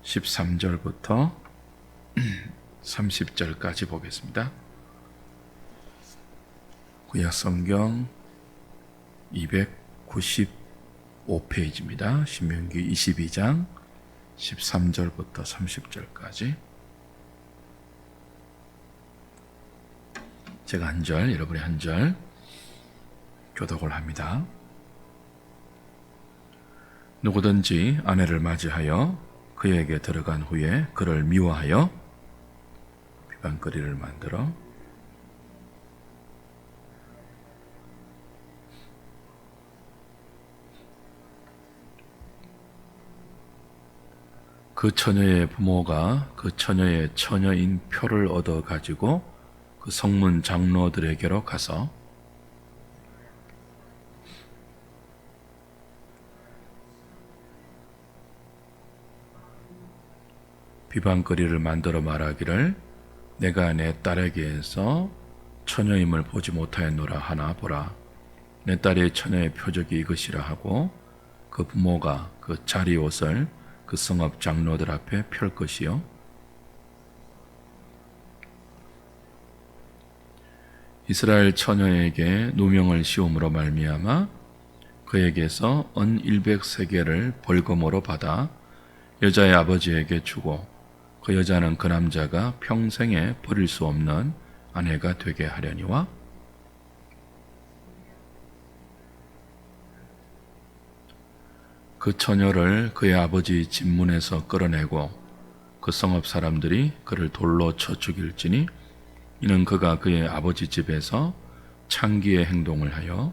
13절부터 30절까지 보겠습니다. 구약성경 295페이지입니다. 신명기 22장 13절부터 30절까지. 제가 한 절, 여러분이 한 절 교독을 합니다. 누구든지 아내를 맞이하여 그에게 들어간 후에 그를 미워하여 비방거리를 만들어 그 처녀의 부모가 그 처녀의 처녀인 표를 얻어 가지고 그 성문 장로들에게로 가서 비방거리를 만들어 말하기를 내가 내 딸에게서 처녀임을 보지 못하였노라 하나 보라. 내 딸의 처녀의 표적이 이것이라 하고 그 부모가 그 자리옷을 그 성읍 장로들 앞에 펼 것이요 이스라엘 처녀에게 누명을 씌움으로 말미암아 그에게서 은 100세겔을 벌금으로 받아 여자의 아버지에게 주고 그 여자는 그 남자가 평생에 버릴 수 없는 아내가 되게 하려니와 그 처녀를 그의 아버지 집문에서 끌어내고 그 성읍 사람들이 그를 돌로 쳐 죽일지니 이는 그가 그의 아버지 집에서 창기의 행동을 하여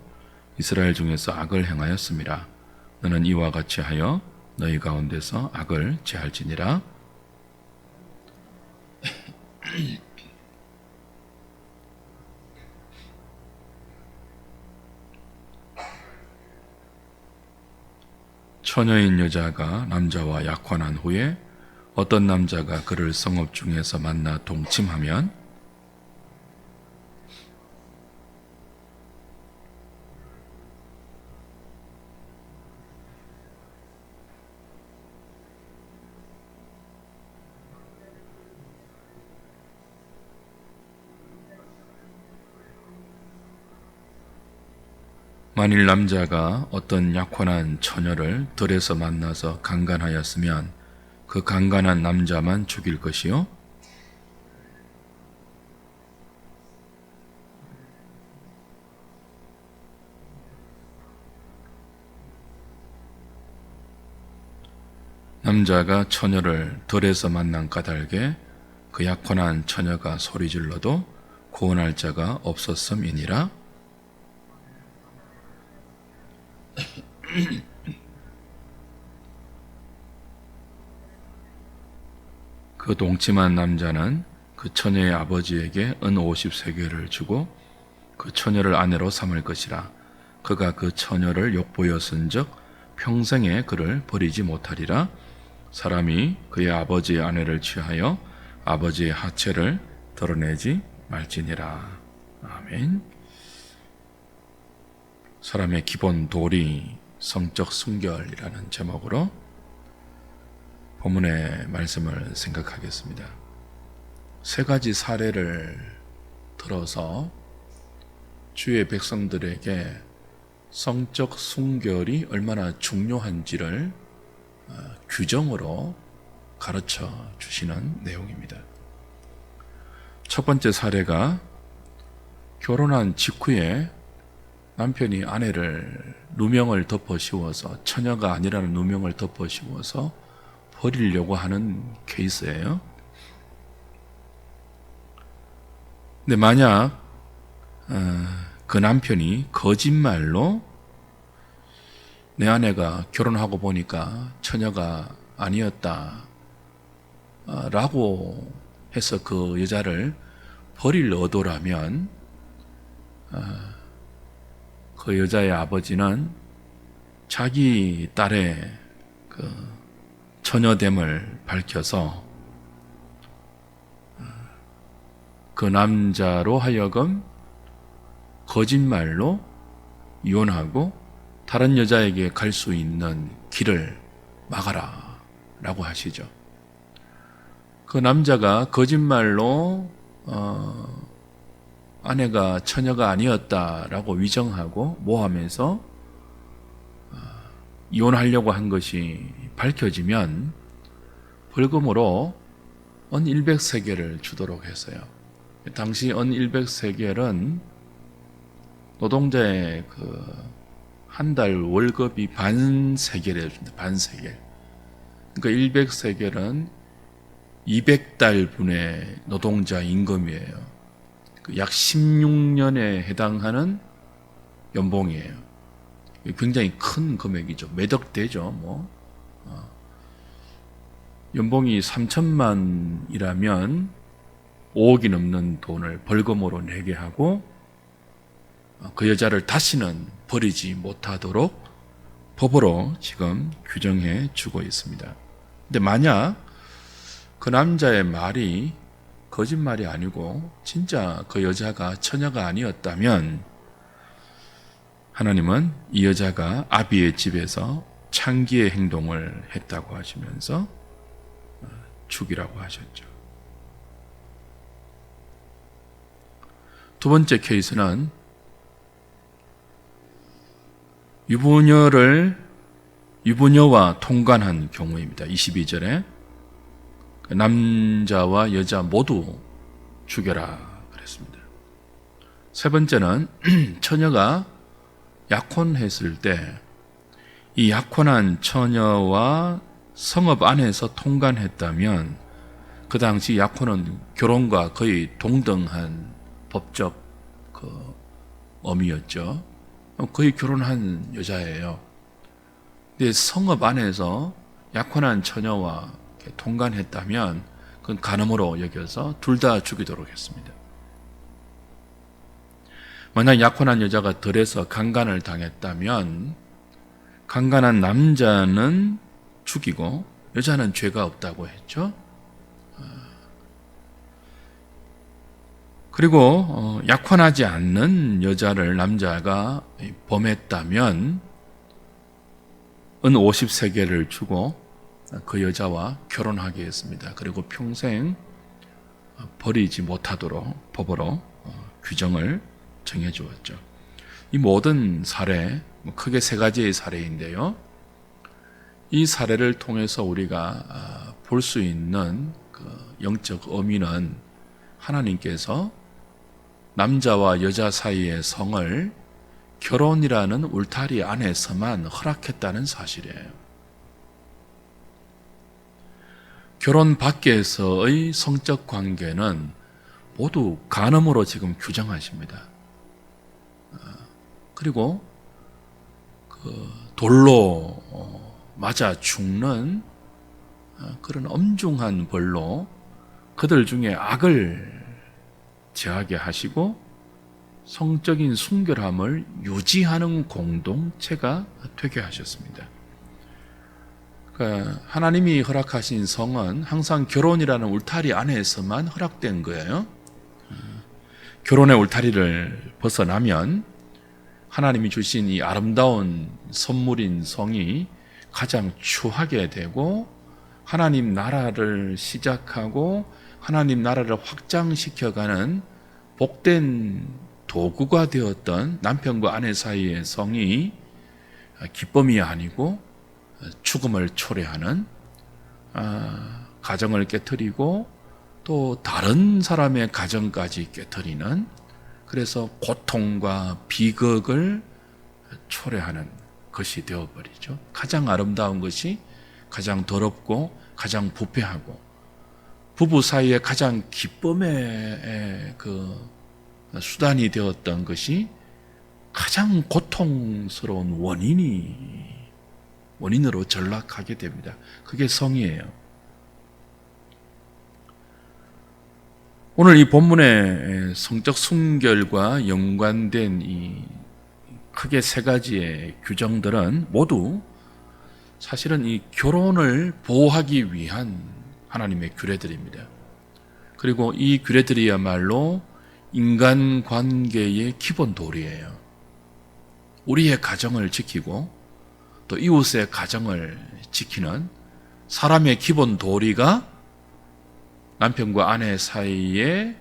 이스라엘 중에서 악을 행하였음이라. 너는 이와 같이 하여 너희 가운데서 악을 제할지니라. 처녀인 여자가 남자와 약혼한 후에 어떤 남자가 그를 성읍 중에서 만나 동침하면 만일 남자가 어떤 약혼한 처녀를 들에서 만나서 강간하였으면 그 강간한 남자만 죽일 것이요 남자가 처녀를 들에서 만난 까닭에 그 약혼한 처녀가 소리질러도 구원할 자가 없었음이니라. 그 동침한 남자는 그 처녀의 아버지에게 은 50세겔을 주고 그 처녀를 아내로 삼을 것이라. 그가 그 처녀를 욕보였은즉 평생에 그를 버리지 못하리라. 사람이 그의 아버지의 아내를 취하여 아버지의 하체를 드러내지 말지니라. 아멘. 사람의 기본 도리, 성적 순결이라는 제목으로 본문의 말씀을 생각하겠습니다. 세 가지 사례를 들어서 주의 백성들에게 성적 순결이 얼마나 중요한지를 규정으로 가르쳐 주시는 내용입니다. 첫 번째 사례가 결혼한 직후에 남편이 아내를 누명을 덮어 씌워서 처녀가 아니라는 누명을 덮어 씌워서 버리려고 하는 케이스예요. 근데 만약 그 남편이 거짓말로 내 아내가 결혼하고 보니까 처녀가 아니었다 라고 해서 그 여자를 버릴 의도라면 그 여자의 아버지는 자기 딸의 그 처녀됨을 밝혀서 그 남자로 하여금 거짓말로 이혼하고 다른 여자에게 갈 수 있는 길을 막아라 라고 하시죠. 그 남자가 거짓말로 아내가 처녀가 아니었다라고 위정하고 모함해서 이혼하려고 한 것이 밝혀지면 벌금으로 은 100세겔을 주도록 했어요. 당시 은 100세겔은 노동자의 한 달 월급이 반세겔이었습니다. 반세겔. 그러니까 100세겔은 200달분의 노동자 임금이에요. 약 16년에 해당하는 연봉이에요. 굉장히 큰 금액이죠. 몇 억 되죠. 연봉이 3천만이라면 5억이 넘는 돈을 벌금으로 내게 하고 그 여자를 다시는 버리지 못하도록 법으로 지금 규정해 주고 있습니다. 근데 만약 그 남자의 말이 거짓말이 아니고 진짜 그 여자가 처녀가 아니었다면 하나님은 이 여자가 아비의 집에서 창기의 행동을 했다고 하시면서 죽이라고 하셨죠. 두 번째 케이스는 유부녀와 통관한 경우입니다. 22절에 남자와 여자 모두 죽여라 그랬습니다. 세 번째는 처녀가 약혼했을 때 이 약혼한 처녀와 성읍 안에서 통관했다면 그 당시 약혼은 결혼과 거의 동등한 법적 의미였죠. 거의 결혼한 여자예요. 근데 성읍 안에서 약혼한 처녀와 통관했다면 그건 간음으로 여겨서 둘 다 죽이도록 했습니다. 만약 약혼한 여자가 덜해서 강간을 당했다면 강간한 남자는 죽이고 여자는 죄가 없다고 했죠. 그리고 약혼하지 않는 여자를 남자가 범했다면 은 50세겔을 주고 그 여자와 결혼하게 했습니다. 그리고 평생 버리지 못하도록 법으로 규정을 정해 주었죠. 이 모든 사례, 크게 세 가지의 사례인데요. 이 사례를 통해서 우리가 볼 수 있는 영적 의미는 하나님께서 남자와 여자 사이의 성을 결혼이라는 울타리 안에서만 허락했다는 사실이에요. 결혼 밖에서의 성적 관계는 모두 간음으로 지금 규정하십니다. 그리고 돌로 맞아 죽는 그런 엄중한 벌로 그들 중에 악을 제하게 하시고 성적인 순결함을 유지하는 공동체가 되게 하셨습니다. 그러니까 하나님이 허락하신 성은 항상 결혼이라는 울타리 안에서만 허락된 거예요. 결혼의 울타리를 벗어나면 하나님이 주신 이 아름다운 선물인 성이 가장 추하게 되고 하나님 나라를 시작하고 하나님 나라를 확장시켜가는 복된 도구가 되었던 남편과 아내 사이의 성이 기쁨이 아니고 죽음을 초래하는 가정을 깨트리고 또 다른 사람의 가정까지 깨트리는, 그래서 고통과 비극을 초래하는 것이 되어버리죠. 가장 아름다운 것이 가장 더럽고 가장 부패하고 부부 사이에 가장 기쁨의 수단이 되었던 것이 가장 고통스러운 원인으로 전락하게 됩니다. 그게 성이에요. 오늘 이 본문의 성적 순결과 연관된 이 크게 세 가지의 규정들은 모두 사실은 이 결혼을 보호하기 위한 하나님의 규례들입니다. 그리고 이 규례들이야말로 인간관계의 기본 도리예요. 우리의 가정을 지키고 또 이웃의 가정을 지키는 사람의 기본 도리가 남편과 아내 사이에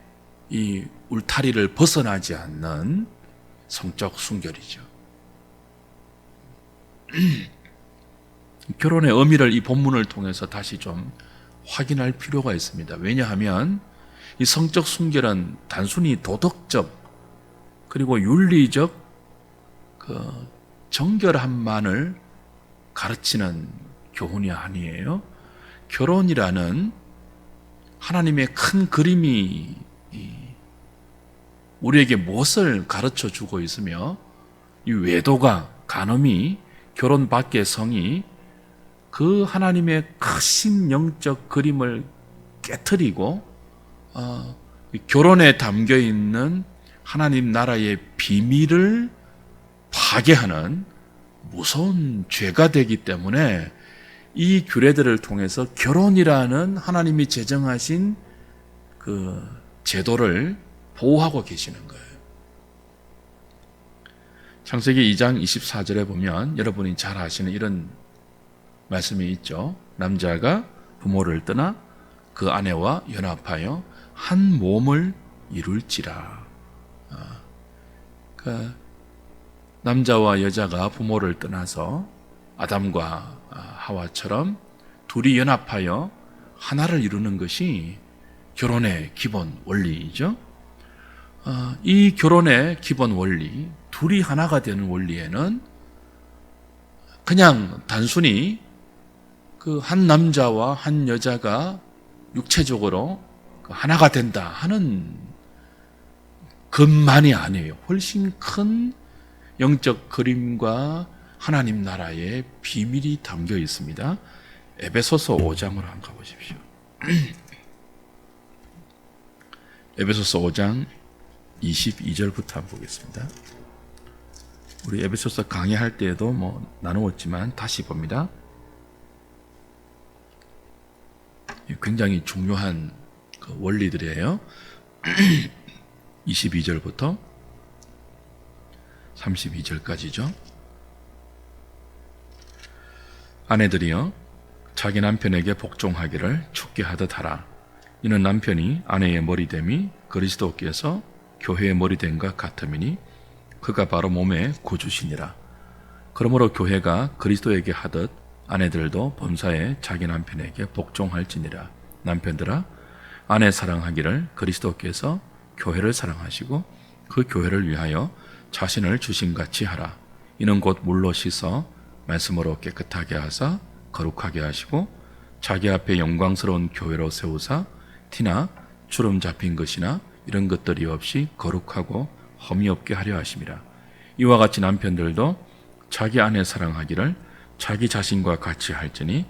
이 울타리를 벗어나지 않는 성적 순결이죠. 결혼의 의미를 이 본문을 통해서 다시 좀 확인할 필요가 있습니다. 왜냐하면 이 성적 순결은 단순히 도덕적 그리고 윤리적 정결함만을 가르치는 교훈이 아니에요. 결혼이라는 하나님의 큰 그림이 우리에게 무엇을 가르쳐 주고 있으며 이 외도가 간음이 결혼 밖의 성이 그 하나님의 크신 영적 그림을 깨트리고 결혼에 담겨 있는 하나님 나라의 비밀을 파괴하는 무서운 죄가 되기 때문에 이 규례들을 통해서 결혼이라는 하나님이 제정하신 그 제도를 보호하고 계시는 거예요. 창세기 2장 24절에 보면 여러분이 잘 아시는 이런 말씀이 있죠. 남자가 부모를 떠나 그 아내와 연합하여 한 몸을 이룰지라. 남자와 여자가 부모를 떠나서 아담과 하와처럼 둘이 연합하여 하나를 이루는 것이 결혼의 기본 원리이죠. 이 결혼의 기본 원리, 둘이 하나가 되는 원리에는 그냥 단순히 그 한 남자와 한 여자가 육체적으로 하나가 된다 하는 것만이 아니에요. 훨씬 큰 영적 그림과 하나님 나라의 비밀이 담겨 있습니다. 에베소서 5장으로 한번 가보십시오. 에베소서 5장 22절부터 한번 보겠습니다. 우리 에베소서 강의할 때에도 나누었지만 다시 봅니다. 굉장히 중요한 원리들이에요. 22절부터 32절까지죠. 아내들이여 자기 남편에게 복종하기를 죽게 하듯 하라. 이는 남편이 아내의 머리됨이 그리스도께서 교회의 머리됨과 같음이니 그가 바로 몸의 구주시니라. 그러므로 교회가 그리스도에게 하듯 아내들도 범사에 자기 남편에게 복종할지니라. 남편들아 아내 사랑하기를 그리스도께서 교회를 사랑하시고 그 교회를 위하여 자신을 주심같이 하라. 이는 곧 물로 씻어 말씀으로 깨끗하게 하사 거룩하게 하시고 자기 앞에 영광스러운 교회로 세우사 티나 주름 잡힌 것이나 이런 것들이 없이 거룩하고 험이 없게 하려 하심이라. 이와 같이 남편들도 자기 아내 사랑하기를 자기 자신과 같이 할지니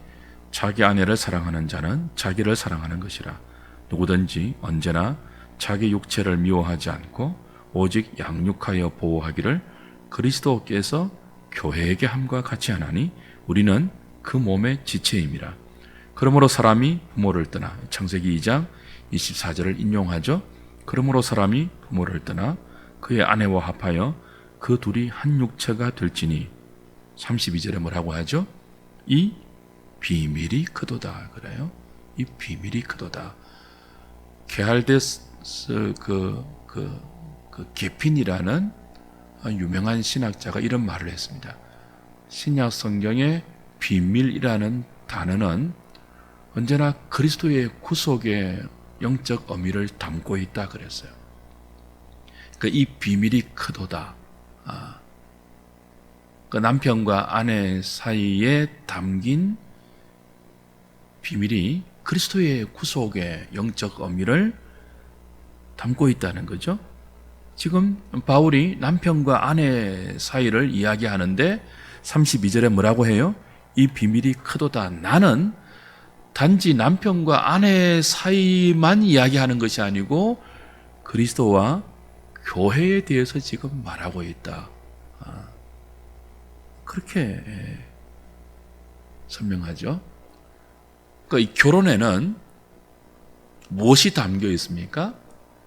자기 아내를 사랑하는 자는 자기를 사랑하는 것이라. 누구든지 언제나 자기 육체를 미워하지 않고 오직 양육하여 보호하기를 그리스도께서 교회에게 함과 같이 하나니 우리는 그 몸의 지체임이라. 그러므로 사람이 부모를 떠나 창세기 2장 24절을 인용하죠. 그러므로 사람이 부모를 떠나 그의 아내와 합하여 그 둘이 한 육체가 될지니 32절에 뭐라고 하죠? 이 비밀이 크도다 그래요. 이 비밀이 크도다. 게할데스 게핀이라는 유명한 신학자가 이런 말을 했습니다. 신약 성경의 비밀이라는 단어는 언제나 그리스도의 구속의 영적 의미를 담고 있다 그랬어요. 그러니까 이 비밀이 크도다. 그 남편과 아내 사이에 담긴 비밀이 그리스도의 구속의 영적 의미를 담고 있다는 거죠. 지금 바울이 남편과 아내 사이를 이야기하는데 32절에 뭐라고 해요? 이 비밀이 크도다. 나는 단지 남편과 아내 사이만 이야기하는 것이 아니고 그리스도와 교회에 대해서 지금 말하고 있다. 그렇게 설명하죠. 그러니까 이 결혼에는 무엇이 담겨 있습니까?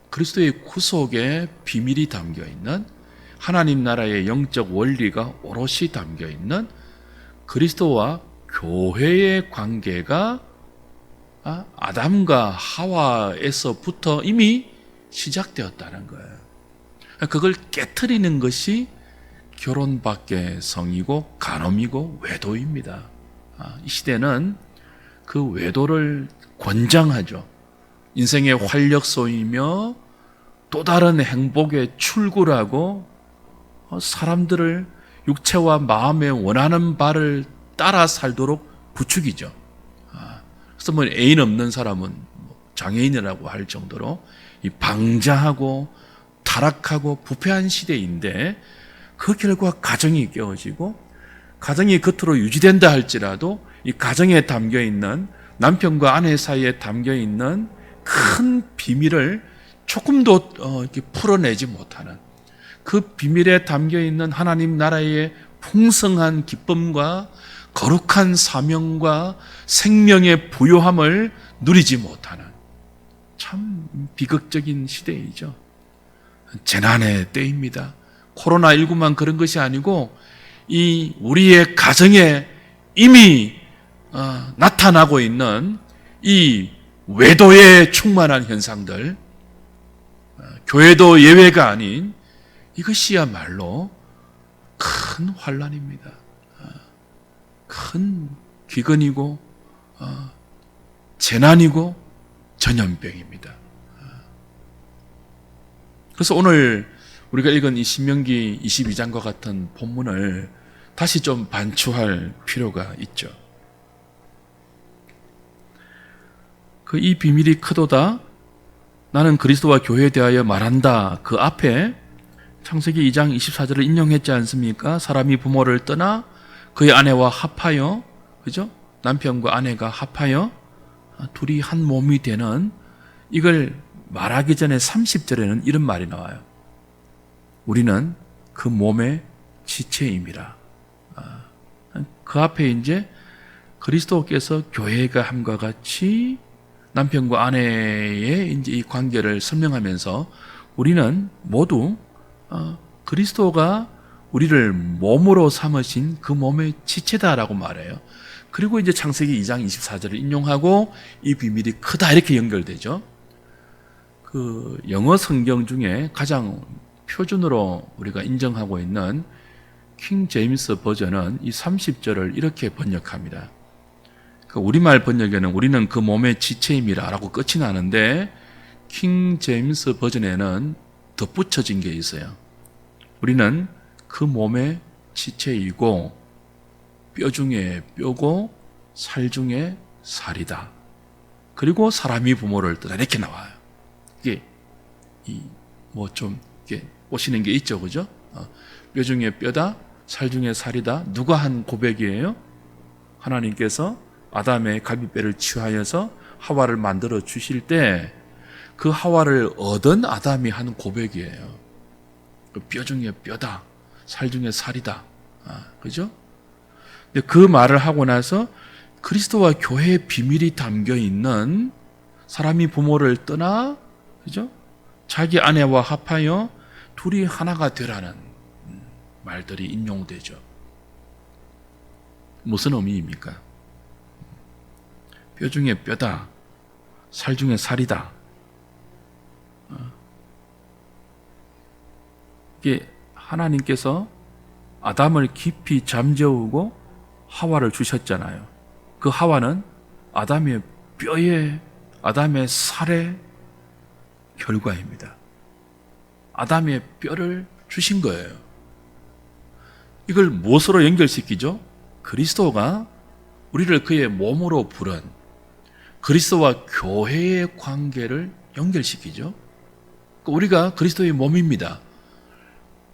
그리스도의 구속의 비밀이 담겨 있는 하나님 나라의 영적 원리가 오롯이 담겨 있는 그리스도와 교회의 관계가 아담과 하와에서부터 이미 시작되었다는 거예요. 그걸 깨트리는 것이 결혼 밖의 성이고 간음이고 외도입니다. 이 시대는 그 외도를 권장하죠. 인생의 활력소이며 또 다른 행복의 출구라고 사람들을 육체와 마음에 원하는 바를 따라 살도록 부추기죠. 그래서 뭐 애인 없는 사람은 장애인이라고 할 정도로 이 방자하고 타락하고 부패한 시대인데, 그 결과 가정이 깨어지고 가정이 겉으로 유지된다 할지라도 이 가정에 담겨 있는, 남편과 아내 사이에 담겨 있는 큰 비밀을 조금도 이렇게 풀어내지 못하는, 그 비밀에 담겨 있는 하나님 나라의 풍성한 기쁨과 거룩한 사명과 생명의 부요함을 누리지 못하는 참 비극적인 시대이죠. 재난의 때입니다. 코로나19만 그런 것이 아니고 이 우리의 가정에 이미 나타나고 있는 이 외도에 충만한 현상들, 교회도 예외가 아닌 이것이야말로 큰 환난입니다. 큰 기근이고 재난이고 전염병입니다. 그래서 오늘 우리가 읽은 이 신명기 22장과 같은 본문을 다시 좀 반추할 필요가 있죠. 이 비밀이 크도다, 나는 그리스도와 교회에 대하여 말한다. 그 앞에 창세기 2장 24절을 인용했지 않습니까? 사람이 부모를 떠나 그의 아내와 합하여, 그죠? 남편과 아내가 합하여 둘이 한 몸이 되는, 이걸 말하기 전에 30절에는 이런 말이 나와요. 우리는 그 몸의 지체임이라. 그 앞에 이제 그리스도께서 교회가 함과 같이 남편과 아내의 이제 이 관계를 설명하면서 우리는 모두 그리스도가 우리를 몸으로 삼으신 그 몸의 지체다라고 말해요. 그리고 이제 창세기 2장 24절을 인용하고 이 비밀이 크다 이렇게 연결되죠. 그 영어 성경 중에 가장 표준으로 우리가 인정하고 있는 킹 제임스 버전은 이 30절을 이렇게 번역합니다. 그 우리말 번역에는 우리는 그 몸의 지체임이라 라고 끝이 나는데, 킹 제임스 버전에는 덧붙여진 게 있어요. 우리는 그 몸의 지체이고 뼈 중에 뼈고 살 중에 살이다. 그리고 사람이 부모를 떠나, 이렇게 나와요. 이게 뭐 좀 이렇게 오시는 게 있죠, 그죠? 뼈 중에 뼈다, 살 중에 살이다. 누가 한 고백이에요? 하나님께서 아담의 갈비뼈를 취하여서 하와를 만들어 주실 때 그 하와를 얻은 아담이 한 고백이에요. 뼈 중에 뼈다, 살 중에 살이다. 그죠? 근데 그 말을 하고 나서 그리스도와 교회의 비밀이 담겨 있는, 사람이 부모를 떠나, 그죠? 자기 아내와 합하여 둘이 하나가 되라는 말들이 인용되죠. 무슨 의미입니까? 뼈 중에 뼈다, 살 중에 살이다. 이게 하나님께서 아담을 깊이 잠재우고 하와를 주셨잖아요. 그 하와는 아담의 뼈에, 아담의 살의 결과입니다. 아담의 뼈를 주신 거예요. 이걸 무엇으로 연결시키죠? 그리스도가 우리를 그의 몸으로 부른 그리스도와 교회의 관계를 연결시키죠. 우리가 그리스도의 몸입니다.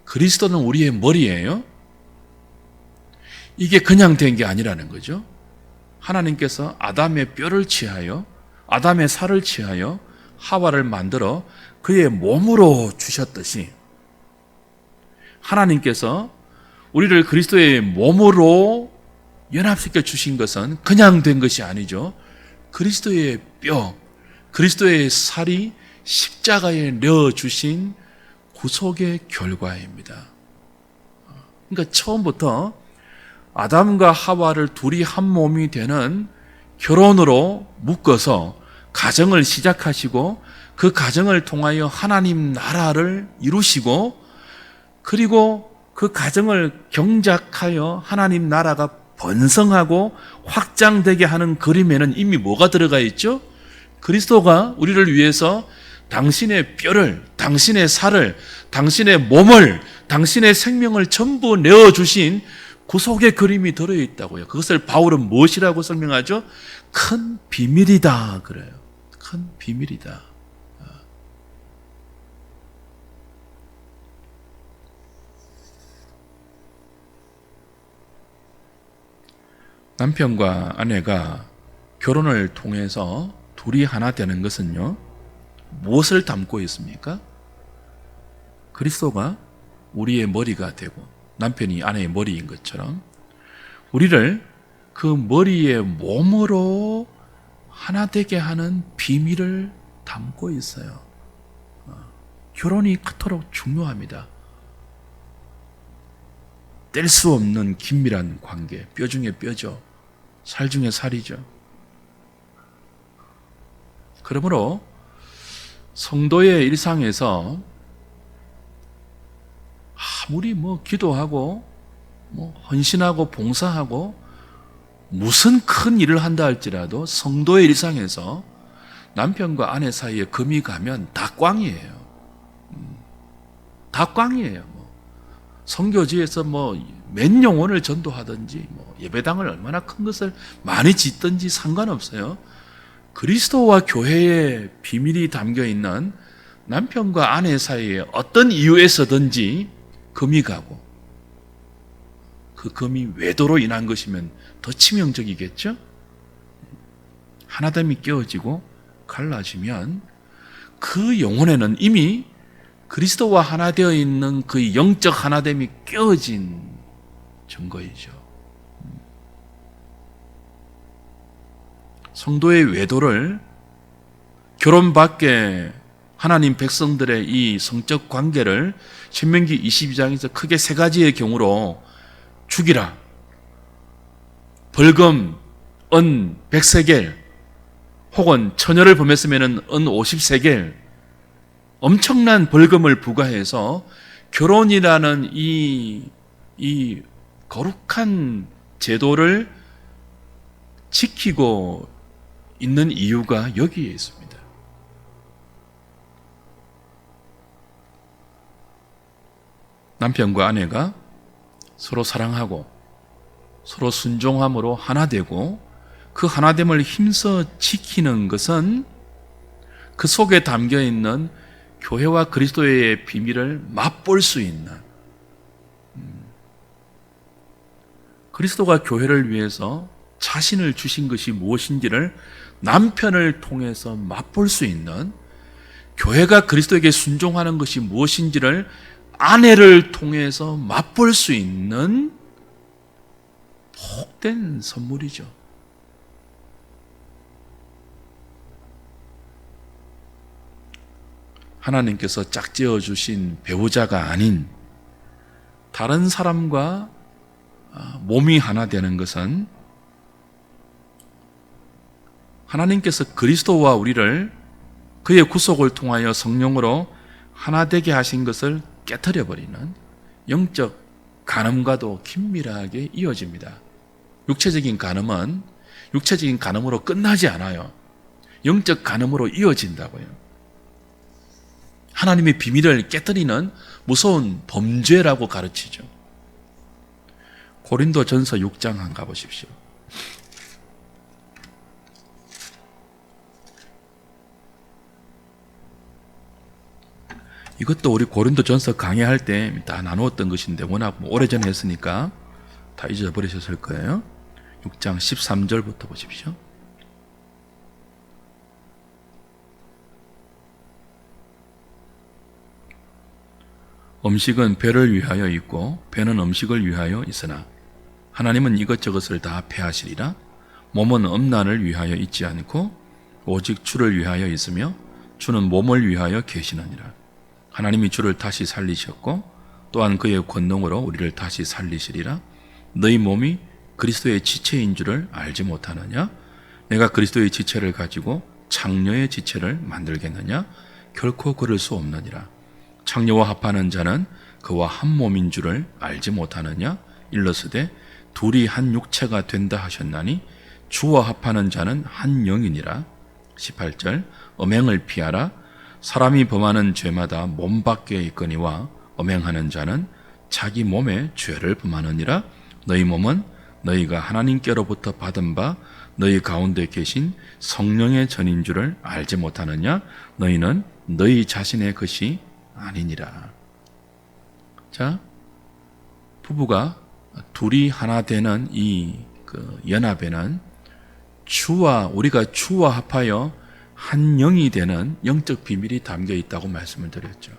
그리스도는 우리의 머리예요. 이게 그냥 된 게 아니라는 거죠. 하나님께서 아담의 뼈를 취하여, 아담의 살을 취하여 하와를 만들어 그의 몸으로 주셨듯이, 하나님께서 우리를 그리스도의 몸으로 연합시켜 주신 것은 그냥 된 것이 아니죠. 그리스도의 뼈, 그리스도의 살이 십자가에 넣어주신 구속의 결과입니다. 그러니까 처음부터 아담과 하와를 둘이 한 몸이 되는 결혼으로 묶어서 가정을 시작하시고 그 가정을 통하여 하나님 나라를 이루시고 그리고 그 가정을 경작하여 하나님 나라가 번성하고 확장되게 하는 그림에는 이미 뭐가 들어가 있죠? 그리스도가 우리를 위해서 당신의 뼈를, 당신의 살을, 당신의 몸을, 당신의 생명을 전부 내어주신 구속의 그림이 들어있다고요. 그것을 바울은 무엇이라고 설명하죠? 큰 비밀이다 그래요. 큰 비밀이다. 남편과 아내가 결혼을 통해서 둘이 하나 되는 것은요, 무엇을 담고 있습니까? 그리스도가 우리의 머리가 되고 남편이 아내의 머리인 것처럼 우리를 그 머리의 몸으로 하나 되게 하는 비밀을 담고 있어요. 결혼이 그토록 중요합니다. 뗄 수 없는 긴밀한 관계, 뼈 중에 뼈죠. 살 중에 살이죠. 그러므로 성도의 일상에서 아무리 기도하고 헌신하고 봉사하고 무슨 큰 일을 한다 할지라도 성도의 일상에서 남편과 아내 사이에 금이 가면 다 꽝이에요. 다 꽝이에요. 선교지에서 몇 영혼을 전도하든지 예배당을 얼마나 큰 것을 많이 짓든지 상관없어요. 그리스도와 교회의 비밀이 담겨 있는 남편과 아내 사이에 어떤 이유에서든지 금이 가고 그 금이 외도로 인한 것이면 더 치명적이겠죠? 하나됨이 깨어지고 갈라지면 그 영혼에는 이미 그리스도와 하나 되어 있는 그 영적 하나됨이 깨어진 증거이죠. 성도의 외도를 결혼 밖에 하나님 백성들의 이 성적 관계를 신명기 22장에서 크게 세 가지의 경우로 죽이라, 벌금, 은 100세겔, 혹은 처녀를 범했으면 은 50세겔, 엄청난 벌금을 부과해서 결혼이라는 이 거룩한 제도를 지키고 있는 이유가 여기에 있습니다. 남편과 아내가 서로 사랑하고 서로 순종함으로 하나 되고 그 하나됨을 힘써 지키는 것은 그 속에 담겨 있는 교회와 그리스도의 비밀을 맛볼 수 있는, 그리스도가 교회를 위해서 자신을 주신 것이 무엇인지를 남편을 통해서 맛볼 수 있는, 교회가 그리스도에게 순종하는 것이 무엇인지를 아내를 통해서 맛볼 수 있는 복된 선물이죠. 하나님께서 짝지어 주신 배우자가 아닌 다른 사람과 몸이 하나 되는 것은 하나님께서 그리스도와 우리를 그의 구속을 통하여 성령으로 하나 되게 하신 것을 깨트려 버리는 영적 간음과도 긴밀하게 이어집니다. 육체적인 간음은 육체적인 간음으로 끝나지 않아요. 영적 간음으로 이어진다고요. 하나님의 비밀을 깨뜨리는 무서운 범죄라고 가르치죠. 고린도전서 6장 한번 가보십시오. 이것도 우리 고린도전서 강의할 때 다 나누었던 것인데 워낙 오래전에 했으니까 다 잊어버리셨을 거예요. 6장 13절부터 보십시오. 음식은 배를 위하여 있고 배는 음식을 위하여 있으나 하나님은 이것저것을 다 패하시리라. 몸은 음란을 위하여 있지 않고 오직 주를 위하여 있으며 주는 몸을 위하여 계시느니라. 하나님이 주를 다시 살리셨고 또한 그의 권능으로 우리를 다시 살리시리라. 너희 몸이 그리스도의 지체인 줄을 알지 못하느냐? 내가 그리스도의 지체를 가지고 창녀의 지체를 만들겠느냐? 결코 그럴 수 없느니라. 창녀와 합하는 자는 그와 한 몸인 줄을 알지 못하느냐? 일러스되 둘이 한 육체가 된다 하셨나니 주와 합하는 자는 한 영이니라. 18절 음행을 피하라. 사람이 범하는 죄마다 몸 밖에 있거니와 음행하는 자는 자기 몸에 죄를 범하느니라. 너희 몸은 너희가 하나님께로부터 받은 바 너희 가운데 계신 성령의 전인 줄을 알지 못하느냐? 너희는 너희 자신의 것이 아니니라. 자, 부부가 둘이 하나 되는 이 연합에는 우리가 주와 합하여 한 영이 되는 영적 비밀이 담겨 있다고 말씀을 드렸죠.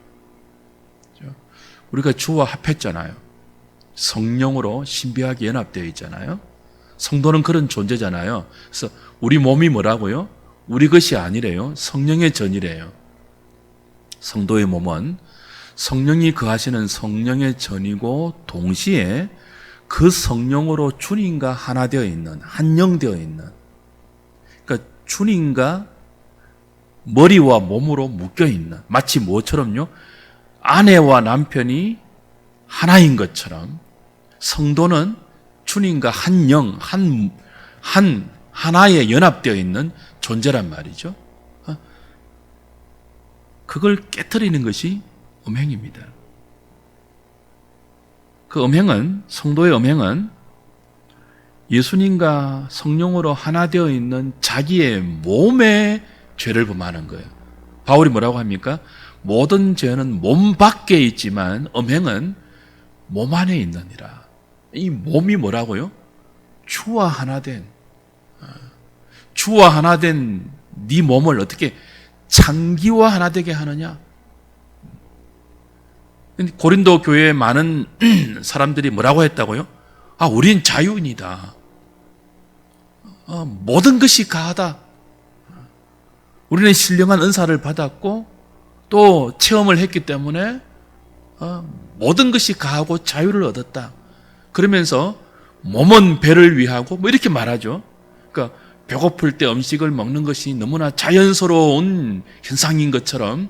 우리가 주와 합했잖아요. 성령으로 신비하게 연합되어 있잖아요. 성도는 그런 존재잖아요. 그래서 우리 몸이 뭐라고요? 우리 것이 아니래요. 성령의 전이래요. 성도의 몸은 성령이 거하시는 성령의 전이고 동시에 그 성령으로 주님과 하나 되어 있는, 한영 되어 있는, 그러니까 주님과 머리와 몸으로 묶여 있는, 마치 뭐처럼요? 아내와 남편이 하나인 것처럼 성도는 주님과 한 영, 하나에 연합되어 있는 존재란 말이죠. 그걸 깨트리는 것이 음행입니다. 그 음행은, 성도의 음행은 예수님과 성령으로 하나 되어 있는 자기의 몸에 죄를 범하는 거예요. 바울이 뭐라고 합니까? 모든 죄는 몸 밖에 있지만 음행은 몸 안에 있느니라. 이 몸이 뭐라고요? 주와 하나 된 네 몸을 어떻게 창기와 하나 되게 하느냐? 고린도 교회에 많은 사람들이 뭐라고 했다고요? 우린 자유인이다. 모든 것이 가하다. 우리는 신령한 은사를 받았고 또 체험을 했기 때문에 모든 것이 가하고 자유를 얻었다. 그러면서 몸은 배를 위하고 뭐 이렇게 말하죠. 그러니까 배고플 때 음식을 먹는 것이 너무나 자연스러운 현상인 것처럼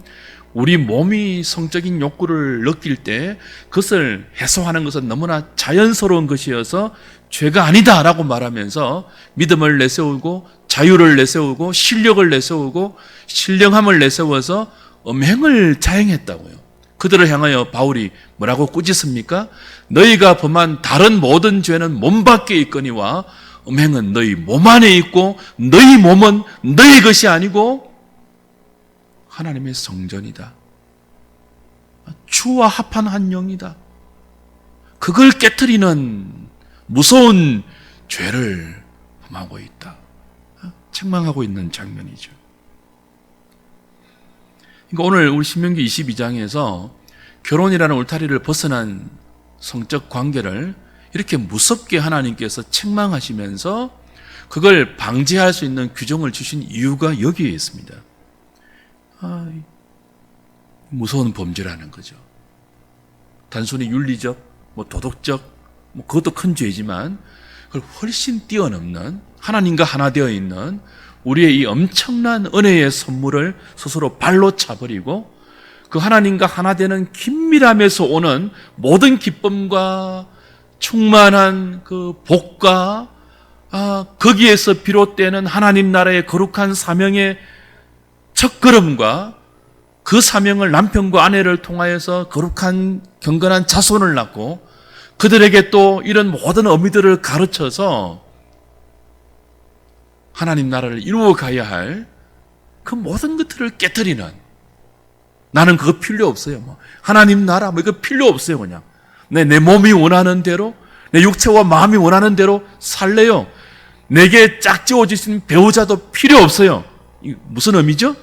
우리 몸이 성적인 욕구를 느낄 때 그것을 해소하는 것은 너무나 자연스러운 것이어서 죄가 아니다라고 말하면서 믿음을 내세우고 자유를 내세우고 실력을 내세우고 신령함을 내세워서 음행을 자행했다고요. 그들을 향하여 바울이 뭐라고 꾸짖습니까? 너희가 범한 다른 모든 죄는 몸 밖에 있거니와 음행은 너희 몸 안에 있고 너희 몸은 너희 것이 아니고 하나님의 성전이다. 주와 합한 한 영이다. 그걸 깨트리는 무서운 죄를 범하고 있다. 책망하고 있는 장면이죠. 그러니까 오늘 우리 신명기 22장에서 결혼이라는 울타리를 벗어난 성적 관계를 이렇게 무섭게 하나님께서 책망하시면서 그걸 방지할 수 있는 규정을 주신 이유가 여기에 있습니다. 무서운 범죄라는 거죠. 단순히 윤리적, 도덕적, 그것도 큰 죄지만 그걸 훨씬 뛰어넘는 하나님과 하나 되어 있는 우리의 이 엄청난 은혜의 선물을 스스로 발로 차버리고 그 하나님과 하나 되는 긴밀함에서 오는 모든 기쁨과 충만한 그 복과 거기에서 비롯되는 하나님 나라의 거룩한 사명의 첫걸음과 그 사명을 남편과 아내를 통하여서 거룩한 경건한 자손을 낳고 그들에게 또 이런 모든 의미들을 가르쳐서 하나님 나라를 이루어 가야 할 그 모든 것들을 깨트리는, 나는 그거 필요 없어요. 하나님 나라 이거 필요 없어요. 그냥 내 몸이 원하는 대로, 내 육체와 마음이 원하는 대로 살래요. 내게 짝지어지신 배우자도 필요 없어요. 무슨 의미죠?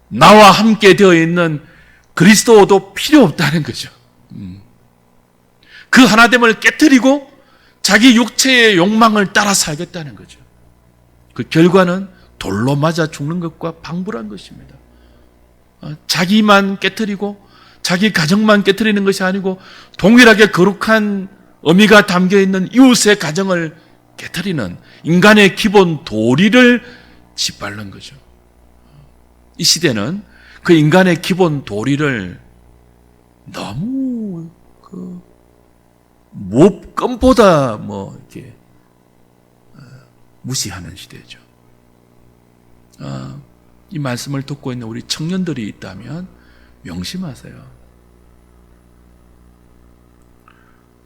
나와 함께 되어 있는 그리스도도 필요 없다는 거죠. 그 하나됨을 깨트리고 자기 육체의 욕망을 따라 살겠다는 거죠. 그 결과는 돌로 맞아 죽는 것과 방불한 것입니다. 자기만 깨트리고 자기 가정만 깨트리는 것이 아니고 동일하게 거룩한 의미가 담겨있는 이웃의 가정을 깨트리는 인간의 기본 도리를 짓밟는 거죠. 이 시대는 그 인간의 기본 도리를 너무 무엇보다 이렇게 무시하는 시대죠. 이 말씀을 듣고 있는 우리 청년들이 있다면 명심하세요.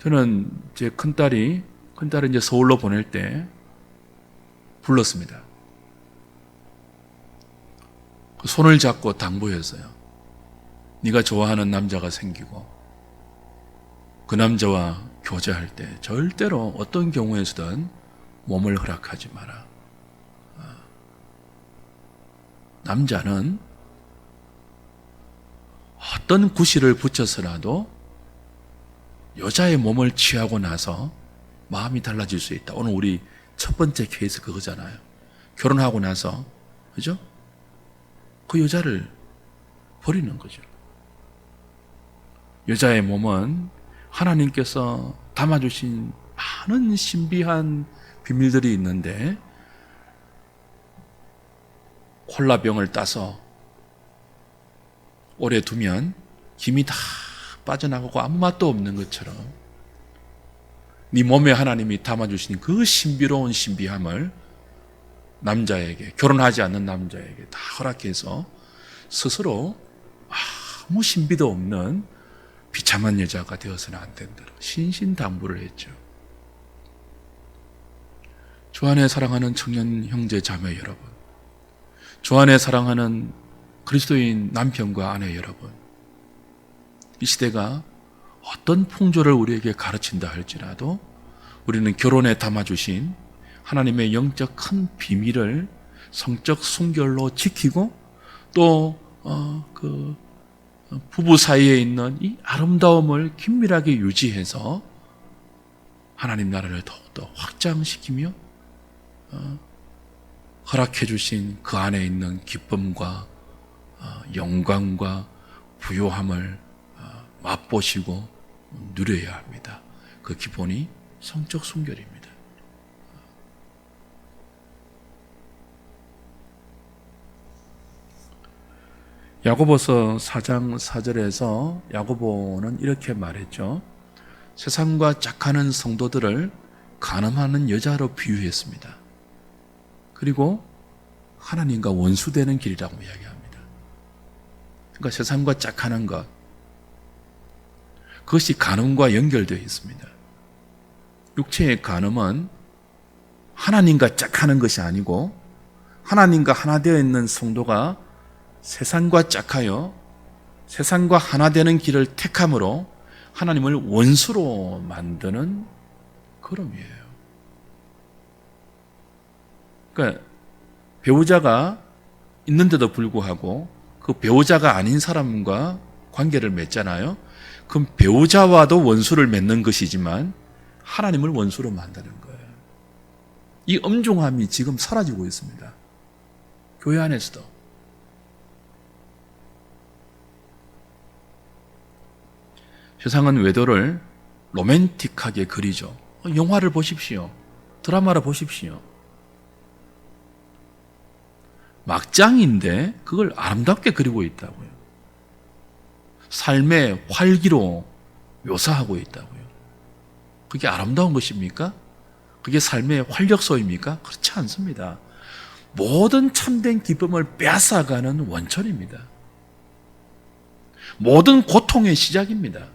저는 제 큰딸을 이제 서울로 보낼 때 불렀습니다. 손을 잡고 당부했어요. 네가 좋아하는 남자가 생기고 그 남자와 교제할 때 절대로 어떤 경우에서든 몸을 허락하지 마라. 남자는 어떤 구실을 붙여서라도 여자의 몸을 취하고 나서 마음이 달라질 수 있다. 오늘 우리 첫 번째 케이스 그거잖아요. 결혼하고 나서, 그죠? 그 여자를 버리는 거죠. 여자의 몸은 하나님께서 담아주신 많은 신비한 비밀들이 있는데, 콜라병을 따서 오래 두면 김이 다 빠져나가고 아무 맛도 없는 것처럼 네 몸에 하나님이 담아주신 그 신비로운 신비함을 남자에게, 결혼하지 않는 남자에게 다 허락해서 스스로 아무 신비도 없는 비참한 여자가 되어서는 안 된다고 신신당부를 했죠. 주 안에 사랑하는 청년 형제 자매 여러분, 주 안에 사랑하는 그리스도인 남편과 아내 여러분, 이 시대가 어떤 풍조를 우리에게 가르친다 할지라도 우리는 결혼에 담아주신 하나님의 영적 큰 비밀을 성적 순결로 지키고 또 그 부부 사이에 있는 이 아름다움을 긴밀하게 유지해서 하나님 나라를 더욱더 확장시키며 허락해 주신 그 안에 있는 기쁨과 영광과 부요함을 맛보시고 누려야 합니다. 그 기본이 성적 순결입니다. 야고보서 4장 4절에서 야고보는 이렇게 말했죠. 세상과 짝하는 성도들을 간음하는 여자로 비유했습니다. 그리고 하나님과 원수되는 길이라고 이야기합니다. 그러니까 세상과 짝하는 것, 그것이 간음과 연결되어 있습니다. 육체의 간음은 하나님과 짝하는 것이 아니고 하나님과 하나 되어 있는 성도가 세상과 짝하여 세상과 하나 되는 길을 택함으로 하나님을 원수로 만드는 걸음이에요. 그러니까 배우자가 있는데도 불구하고 그 배우자가 아닌 사람과 관계를 맺잖아요. 그럼 배우자와도 원수를 맺는 것이지만 하나님을 원수로 만드는 거예요. 이 엄중함이 지금 사라지고 있습니다. 교회 안에서도. 세상은 외도를 로맨틱하게 그리죠. 영화를 보십시오. 드라마를 보십시오. 막장인데 그걸 아름답게 그리고 있다고요. 삶의 활기로 묘사하고 있다고요. 그게 아름다운 것입니까? 그게 삶의 활력소입니까? 그렇지 않습니다. 모든 참된 기쁨을 빼앗아가는 원천입니다. 모든 고통의 시작입니다.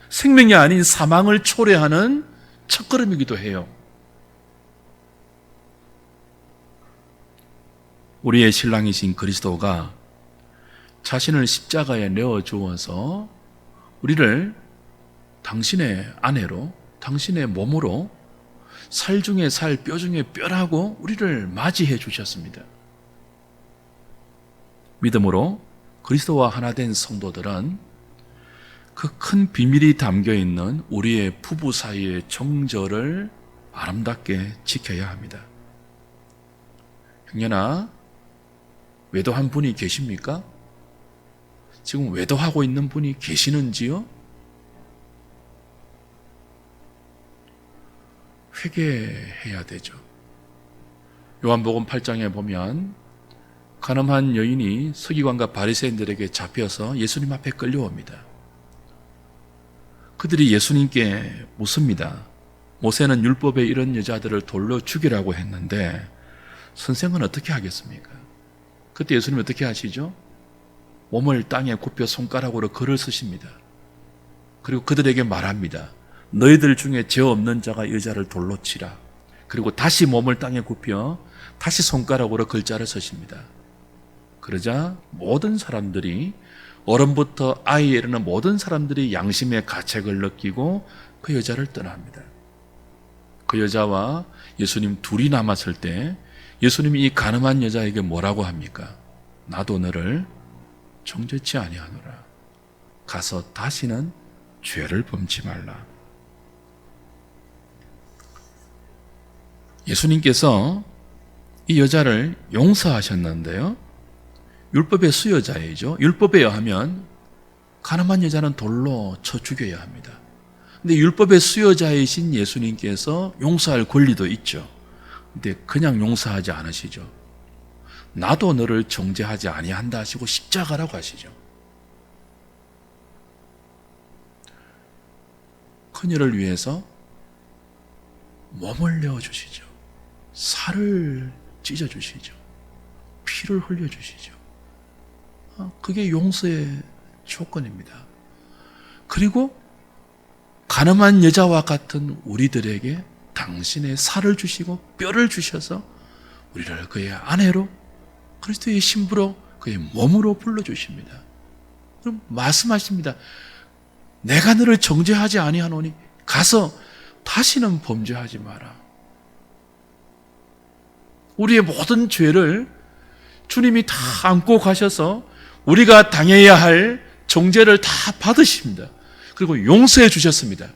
생명이 아닌 사망을 초래하는 첫걸음이기도 해요. 우리의 신랑이신 그리스도가 자신을 십자가에 내어주어서 우리를 당신의 아내로, 당신의 몸으로 살 중에 살, 뼈 중에 뼈라고 우리를 맞이해 주셨습니다. 믿음으로 그리스도와 하나 된 성도들은 그 큰 비밀이 담겨있는 우리의 부부 사이의 정절을 아름답게 지켜야 합니다. 형제나, 외도한 분이 계십니까? 지금 외도하고 있는 분이 계시는지요? 회개해야 되죠. 요한복음 8장에 보면 가늠한 여인이 서기관과 바리새인들에게 잡혀서 예수님 앞에 끌려옵니다. 그들이 예수님께 묻습니다. 모세는 율법에 이런 여자들을 돌로 죽이라고 했는데 선생은 어떻게 하겠습니까? 그때 예수님이 어떻게 하시죠? 몸을 땅에 굽혀 손가락으로 글을 쓰십니다. 그리고 그들에게 말합니다. 너희들 중에 죄 없는 자가 여자를 돌로 치라. 그리고 다시 몸을 땅에 굽혀 다시 손가락으로 글자를 쓰십니다. 그러자 모든 사람들이, 어른부터 아이에 이르는 모든 사람들이 양심의 가책을 느끼고 그 여자를 떠납니다. 그 여자와 예수님 둘이 남았을 때 예수님이 이 가늠한 여자에게 뭐라고 합니까? 나도 너를 정죄치 아니하노라. 가서 다시는 죄를 범치 말라. 예수님께서 이 여자를 용서하셨는데요, 율법의 수여자이죠. 율법에 의하면 가늠한 여자는 돌로 쳐 죽여야 합니다. 근데 율법의 수여자이신 예수님께서 용서할 권리도 있죠. 근데 그냥 용서하지 않으시죠. 나도 너를 정죄하지 아니한다 하시고 십자가라고 하시죠. 그녀를 위해서 몸을 내어주시죠. 살을 찢어주시죠. 피를 흘려주시죠. 그게 용서의 조건입니다. 그리고 가늠한 여자와 같은 우리들에게 당신의 살을 주시고 뼈를 주셔서 우리를 그의 아내로, 그리스도의 신부로, 그의 몸으로 불러주십니다. 그럼 말씀하십니다. 내가 너를 정죄하지 아니하노니 가서 다시는 범죄하지 마라. 우리의 모든 죄를 주님이 다 안고 가셔서 우리가 당해야 할 정죄를 다 받으십니다. 그리고 용서해 주셨습니다.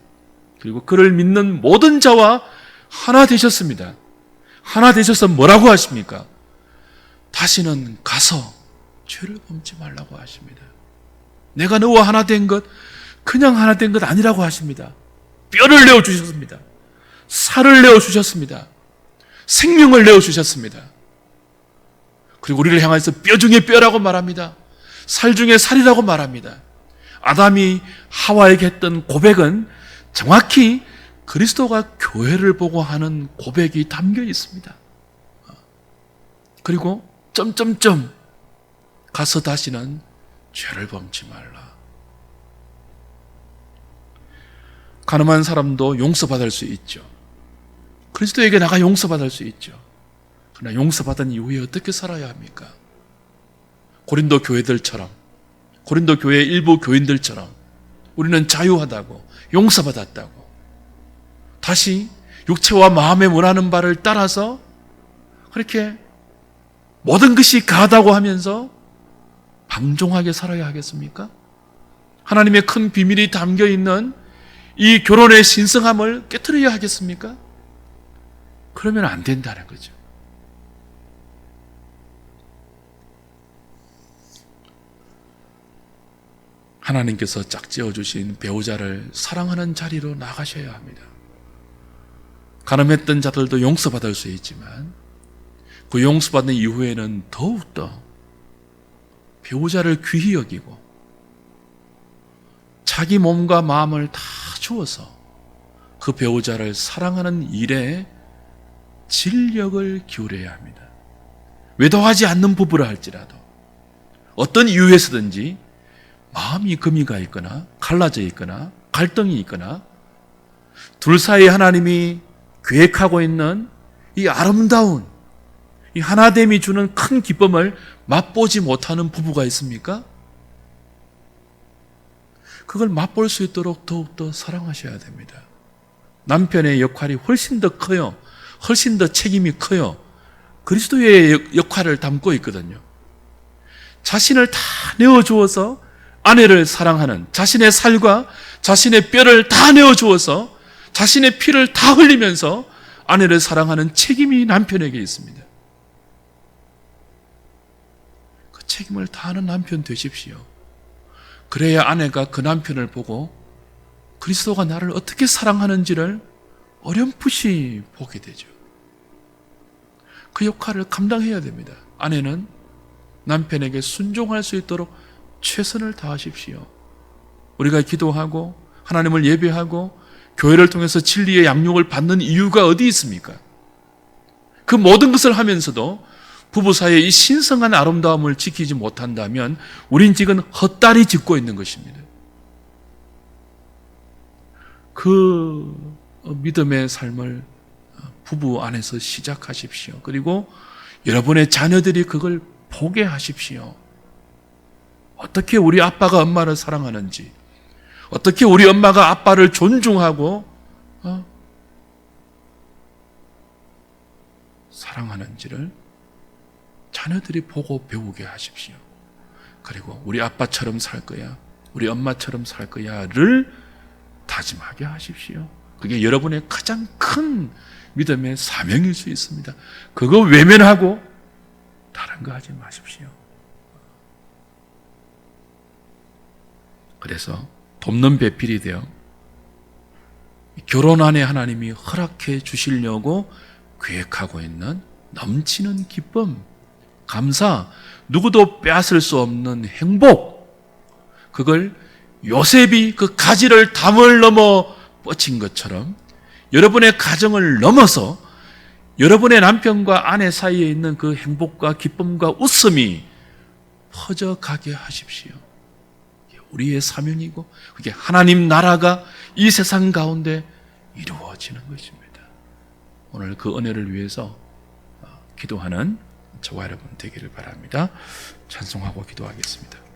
그리고 그를 믿는 모든 자와 하나 되셨습니다. 하나 되셔서 뭐라고 하십니까? 다시는 가서 죄를 범치 말라고 하십니다. 내가 너와 하나 된 것, 그냥 하나 된 것 아니라고 하십니다. 뼈를 내어주셨습니다. 살을 내어주셨습니다. 생명을 내어주셨습니다. 그리고 우리를 향해서 뼈 중에 뼈라고 말합니다. 살 중에 살이라고 말합니다. 아담이 하와에게 했던 고백은 정확히 그리스도가 교회를 보고 하는 고백이 담겨 있습니다. 그리고 점점점 가서 다시는 죄를 범치 말라. 가늠한 사람도 용서받을 수 있죠. 그리스도에게 나가 용서받을 수 있죠. 그러나 용서받은 이후에 어떻게 살아야 합니까? 고린도 교회들처럼, 고린도 교회 일부 교인들처럼 우리는 자유하다고, 용서받았다고 다시 육체와 마음에 원하는 바를 따라서 그렇게 모든 것이 가하다고 하면서 방종하게 살아야 하겠습니까? 하나님의 큰 비밀이 담겨있는 이 결혼의 신성함을 깨트려야 하겠습니까? 그러면 안 된다는 거죠. 하나님께서 짝지어 주신 배우자를 사랑하는 자리로 나가셔야 합니다. 가늠했던 자들도 용서받을 수 있지만 그 용서받는 이후에는 더욱더 배우자를 귀히 여기고 자기 몸과 마음을 다 주어서 그 배우자를 사랑하는 일에 진력을 기울여야 합니다. 외도하지 않는 부부라 할지라도 어떤 이유에서든지 마음이 금이 가 있거나 갈라져 있거나 갈등이 있거나 둘 사이에 하나님이 계획하고 있는 이 아름다운 이 하나됨이 주는 큰 기쁨을 맛보지 못하는 부부가 있습니까? 그걸 맛볼 수 있도록 더욱더 사랑하셔야 됩니다. 남편의 역할이 훨씬 더 커요. 훨씬 더 책임이 커요. 그리스도의 역할을 담고 있거든요. 자신을 다 내어주어서 아내를 사랑하는, 자신의 살과 자신의 뼈를 다 내어주어서 자신의 피를 다 흘리면서 아내를 사랑하는 책임이 남편에게 있습니다. 그 책임을 다하는 남편 되십시오. 그래야 아내가 그 남편을 보고 그리스도가 나를 어떻게 사랑하는지를 어렴풋이 보게 되죠. 그 역할을 감당해야 됩니다. 아내는 남편에게 순종할 수 있도록 최선을 다하십시오. 우리가 기도하고 하나님을 예배하고 교회를 통해서 진리의 양육을 받는 이유가 어디 있습니까? 그 모든 것을 하면서도 부부 사이의 이 신성한 아름다움을 지키지 못한다면 우린 지금 헛다리 짚고 있는 것입니다. 그 믿음의 삶을 부부 안에서 시작하십시오. 그리고 여러분의 자녀들이 그걸 보게 하십시오. 어떻게 우리 아빠가 엄마를 사랑하는지, 어떻게 우리 엄마가 아빠를 존중하고 사랑하는지를 자녀들이 보고 배우게 하십시오. 그리고 우리 아빠처럼 살 거야, 우리 엄마처럼 살 거야를 다짐하게 하십시오. 그게 여러분의 가장 큰 믿음의 사명일 수 있습니다. 그거 외면하고 다른 거 하지 마십시오. 그래서 돕는 배필이 되어 결혼 안에 하나님이 허락해 주시려고 계획하고 있는 넘치는 기쁨, 감사, 누구도 빼앗을 수 없는 행복, 그걸 요셉이 그 가지를 담을 넘어 뻗친 것처럼 여러분의 가정을 넘어서 여러분의 남편과 아내 사이에 있는 그 행복과 기쁨과 웃음이 퍼져가게 하십시오. 우리의 사명이고 그게 하나님 나라가 이 세상 가운데 이루어지는 것입니다. 오늘 그 은혜를 위해서 기도하는 저와 여러분 되기를 바랍니다. 찬송하고 기도하겠습니다.